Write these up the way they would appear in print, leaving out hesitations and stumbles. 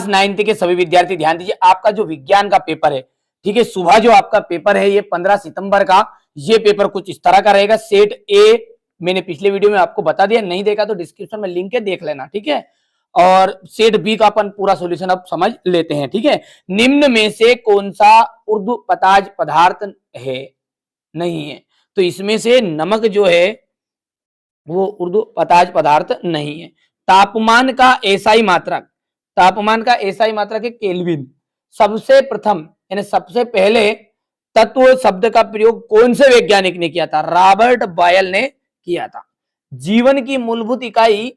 9th के सभी विद्यार्थी ध्यान दीजिए, आपका जो विज्ञान का पेपर है, ठीक है, सुबह जो आपका पेपर है ये 15 सितंबर का, ये पेपर कुछ इस तरह का रहेगा। सेट ए मैंने पिछले वीडियो में आपको बता दिया, नहीं देखा तो डिस्क्रिप्शन में लिंक है, देख लेना, ठीक है। और सेट बी का अपन पूरा सॉल्यूशन अब समझ लेते हैं, ठीक है। निम्न में से कौन सा ऊर्ध्वपताज पदार्थ है? नहीं है, तो इसमें से नमक जो है वो ऊर्ध्वपताज पदार्थ नहीं है। तापमान का एसआई मात्रक, तापमान का एसआई मात्रक है केल्विन। सबसे प्रथम यानी सबसे पहले तत्व शब्द का प्रयोग कौन से वैज्ञानिक ने किया था? रॉबर्ट बॉयल ने किया था। जीवन की मूलभूत इकाई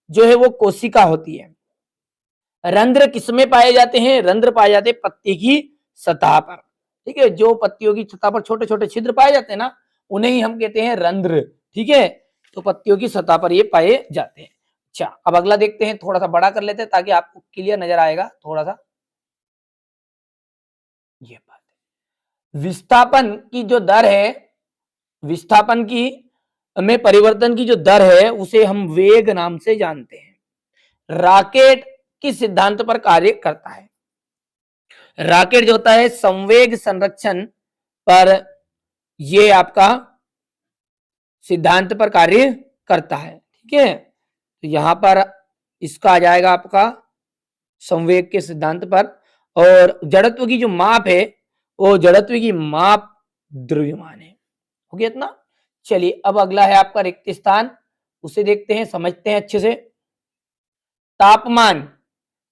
जो है वो कोशिका होती है। रंध्र किसमें पाए जाते हैं? रंध्र पाए जाते हैं पत्ती की सतह पर, ठीक है। जो पत्तियों की सतह पर छोटे छोटे छिद्र पाए जाते हैं ना, उन्हें ही हम कहते हैं रंध्र, ठीक है। तो पत्तियों की सतह पर ये पाए जाते हैं। अच्छा, अब अगला देखते हैं, थोड़ा सा बड़ा कर लेते हैं ताकि आपको क्लियर नजर आएगा थोड़ा सा। ये बात है, विस्थापन की जो दर है, विस्थापन की में परिवर्तन की जो दर है उसे हम वेग नाम से जानते हैं। रॉकेट किस सिद्धांत पर कार्य करता है? रॉकेट जो होता है संवेग संरक्षण पर ये आपका सिद्धांत पर कार्य करता है, ठीक है। तो यहां पर इसका आ जाएगा आपका संवेग के सिद्धांत पर। और जड़त्व की जो माप है वो जड़त्व की माप द्रव्यमान है। हो गया इतना। चलिए अब अगला है आपका रिक्त स्थान, उसे देखते हैं, समझते हैं अच्छे से। तापमान,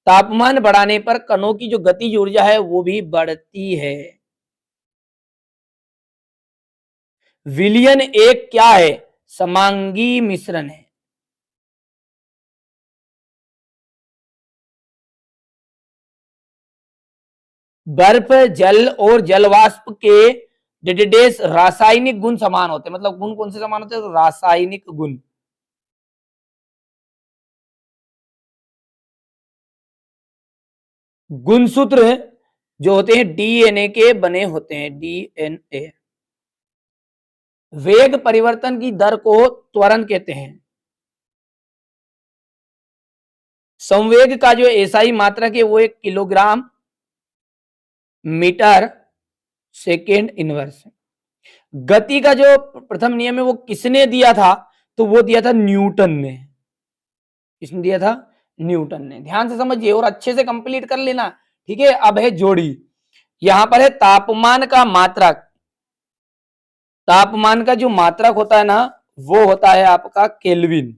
तापमान बढ़ाने पर कणों की जो गतिज ऊर्जा है वो भी बढ़ती है। विलयन एक क्या है? समांगी मिश्रण है। बर्फ, जल और जलवाष्प के डेडेस रासायनिक गुण समान होते हैं। मतलब गुण कौन से समान होते हैं? तो रासायनिक गुण। गुणसूत्र जो होते हैं डीएनए के बने होते हैं, डीएनए। वेग परिवर्तन की दर को त्वरण कहते हैं। संवेग का जो एसआई मात्रक है वो 1 किलोग्राम मीटर सेकेंड इनवर्स है। गति का जो प्रथम नियम है वो किसने दिया था? तो वो दिया था न्यूटन ने। किसने दिया था? न्यूटन ने। ध्यान से समझिए और अच्छे से कंप्लीट कर लेना, ठीक है। अब है जोड़ी, यहां पर है तापमान का मात्रक। तापमान का जो मात्रक होता है ना वो होता है आपका केल्विन,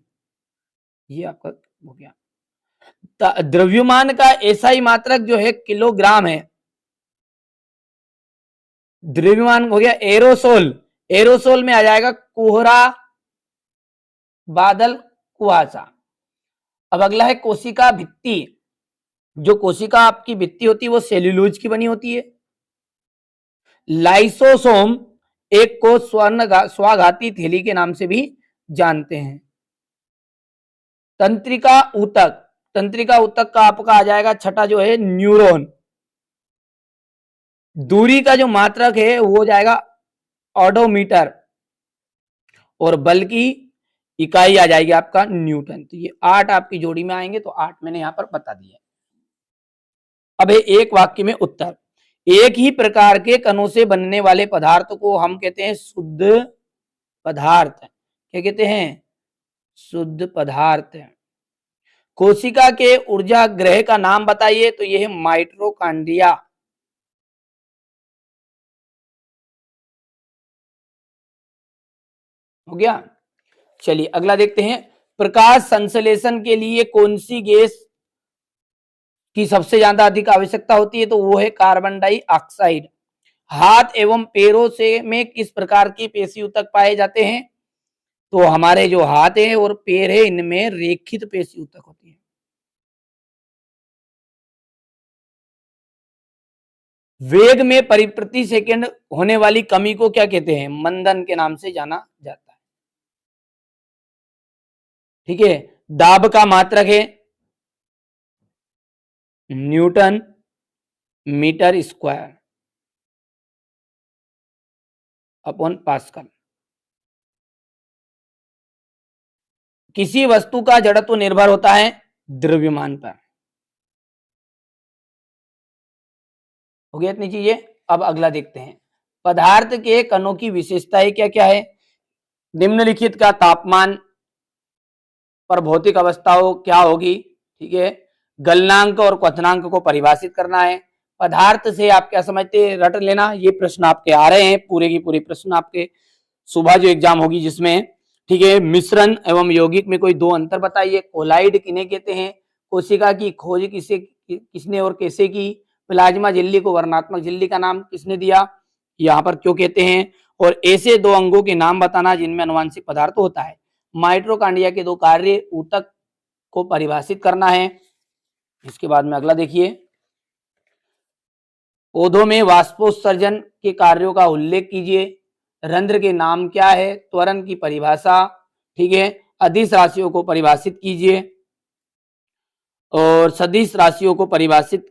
ये आपका हो गया। द्रव्यमान का एसआई मात्रक जो है किलोग्राम है। द्रव्यमान हो गया एरोसोल, एरोसोल में आ जाएगा कोहरा, बादल, कुहासा। अब अगला है कोशिका भित्ति। जो कोशिका आपकी भित्ति होती है वो सेल्यूलोज की बनी होती है। लाइसोसोम एक को स्वाघाती थैली के नाम से भी जानते हैं। तंत्रिका ऊतक, तंत्रिका ऊतक का आपका आ जाएगा छठा जो है न्यूरॉन। दूरी का जो मात्रक है वो हो जाएगा ऑडोमीटर और बल की इकाई आ जाएगी आपका न्यूटन। तो ये 8 आपकी जोड़ी में आएंगे, तो 8 मैंने यहां पर बता दिया। अब एक वाक्य में उत्तर। एक ही प्रकार के कणों से बनने वाले पदार्थ को हम कहते हैं शुद्ध पदार्थ। क्या कहते हैं? शुद्ध पदार्थ। कोशिका के ऊर्जा ग्रह का नाम बताइए, तो यह है माइटोकॉन्ड्रिया। हो गया। चलिए अगला देखते हैं, प्रकाश संश्लेषण के लिए कौन सी गैस की सबसे ज्यादा अधिक आवश्यकता होती है? तो वो है कार्बन डाइऑक्साइड। हाथ एवं पैरों से में किस प्रकार की पेशी ऊतक पाए जाते हैं? तो हमारे जो हाथ है और पैर है इनमें रेखित पेशी ऊतक होती है। वेग में प्रति सेकंड होने वाली कमी को क्या कहते हैं? मंदन के नाम से जाना जाता है, ठीक है। दाब का मात्रक है newton metre square upon pascal. किसी वस्तु का जड़त्व निर्भर होता है द्रव्यमान पर। हो गया इतनी चीजें। अब अगला देखते हैं, पदार्थ के कणों की विशेषताएं क्या क्या है। निम्नलिखित का तापमान पर भौतिक अवस्थाओं क्या होगी, ठीक है। गलनांक और क्वथनांक को परिभाषित करना है। पदार्थ से आप क्या समझते हैं, रट लेना, ये प्रश्न आपके आ रहे हैं, पूरे की पूरे प्रश्न आपके सुबह जो एग्जाम होगी जिसमें, ठीक है। मिश्रण एवं यौगिक में कोई दो अंतर बताइए। कोलाइड किन्हें कहते हैं। कोशिका की खोज किसने और कैसे की। प्लाज्मा झिल्ली को वर्णात्मक झिल्ली का नाम किसने दिया, यहाँ पर क्यों कहते हैं। और ऐसे दो अंगों के नाम बताना जिनमें अनुवांशिक पदार्थ होता है। माइटोकॉन्ड्रिया के दो कार्य, ऊतक को परिभाषित करना है। इसके बाद में अगला देखिए, पौधों में वाष्पोत्सर्जन के कार्यों का उल्लेख कीजिए। रंध्र के नाम क्या है, त्वरण की परिभाषा, ठीक है। अदिश राशियों को परिभाषित कीजिए और सदिश राशियों को परिभाषित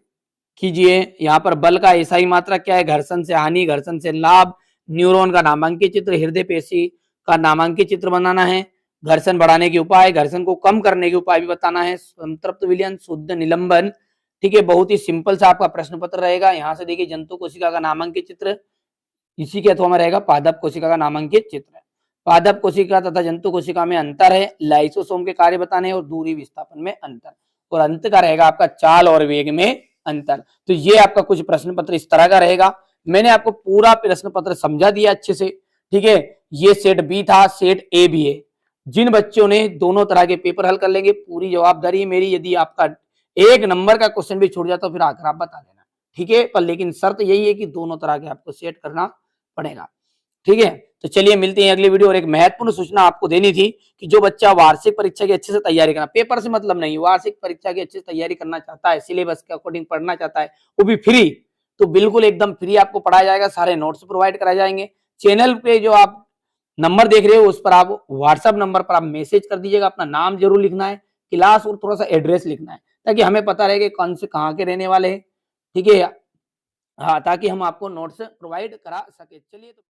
कीजिए। यहाँ पर बल का एसआई मात्रा क्या है, घर्षण से हानि, घर्षण से लाभ। न्यूरॉन का नामांकित चित्र, हृदय पेशी का नामांकित चित्र बनाना है। घर्षण बढ़ाने के उपाय, घर्षण को कम करने के उपाय भी बताना है। संतृप्त विलयन, शुद्ध निलंबन, ठीक है। बहुत ही सिंपल सा आपका प्रश्न पत्र रहेगा। यहाँ से देखिए, जंतु कोशिका का नामांकित चित्र, इसी के अथवा में रहेगा पादप कोशिका का नामांकित चित्र। पादप कोशिका तथा जंतु कोशिका में अंतर है, लाइसोसोम के कार्य बताने और दूरी विस्थापन में अंतर, और अंत का रहेगा आपका चाल और वेग में अंतर। तो ये आपका कुछ प्रश्न पत्र इस तरह का रहेगा। मैंने आपको पूरा प्रश्न पत्र समझा दिया अच्छे से, ठीक है। ये सेट बी था, सेट ए भी है। जिन बच्चों ने दोनों तरह के पेपर हल कर लेंगे, पूरी जवाबदारी मेरी। यदि आपका एक नंबर का क्वेश्चन भी छूट जाता तो फिर आकर आप बता देना, ठीक है। पर लेकिन शर्त यही है कि दोनों तरह के आपको सेट करना पड़ेगा, ठीक है। तो चलिए मिलते हैं अगली वीडियो। और एक महत्वपूर्ण सूचना आपको देनी थी कि जो बच्चा वार्षिक परीक्षा की अच्छे से तैयारी करना, पेपर से मतलब नहीं, वार्षिक परीक्षा की अच्छे से तैयारी करना चाहता है, सिलेबस के अकॉर्डिंग पढ़ना चाहता है, वो भी फ्री, तो बिल्कुल एकदम फ्री आपको पढ़ाया जाएगा। सारे नोट्स प्रोवाइड कराए जाएंगे। चैनल पे जो आप नंबर देख रहे हो उस पर आप व्हाट्सएप नंबर पर आप मैसेज कर दीजिएगा। अपना नाम जरूर लिखना है, क्लास और थोड़ा सा एड्रेस लिखना है, ताकि हमें पता रहे कि कौन से कहाँ के रहने वाले हैं, ठीक है। हाँ, ताकि हम आपको नोट्स प्रोवाइड करा सके। चलिए तो